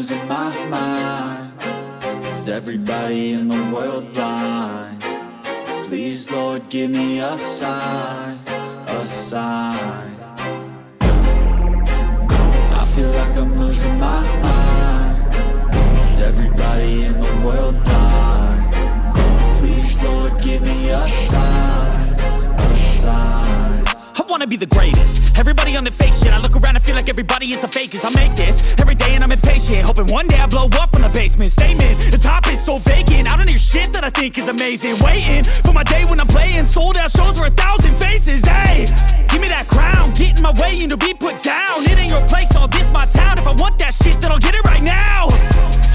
losing my mind. Is everybody in the world blind? Please, Lord, give me a sign, a sign. I feel like I'm losing my mind. Is everybody in the world blind? Please, Lord, give me a sign, a sign. I wanna be the greatest. Everybody on the fake shit. I look around and feel like everybody is the fakest. I make this every day and I'm impatient, hoping one day I blow up from the basement. Statement, the top is so vacant. I don't hear shit that I think is amazing. Waiting for my day when I'm playing sold out shows for 1,000 faces. Hey, give me that crown, get in my way and to be put down. It ain't your place, all this my town. If I want that shit, then I'll get it right now.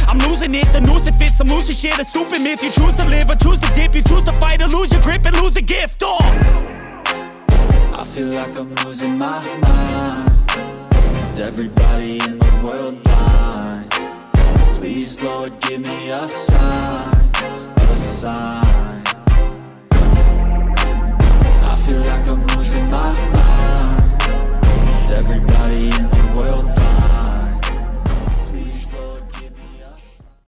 I'm losing it, the noose it fits. I'm losing shit, a stupid myth. You choose to live or choose to dip. You choose to fight or lose your grip and lose a gift. I feel like I'm losing my mind. Is everybody in the world blind? Please, Lord, give me a sign, a sign.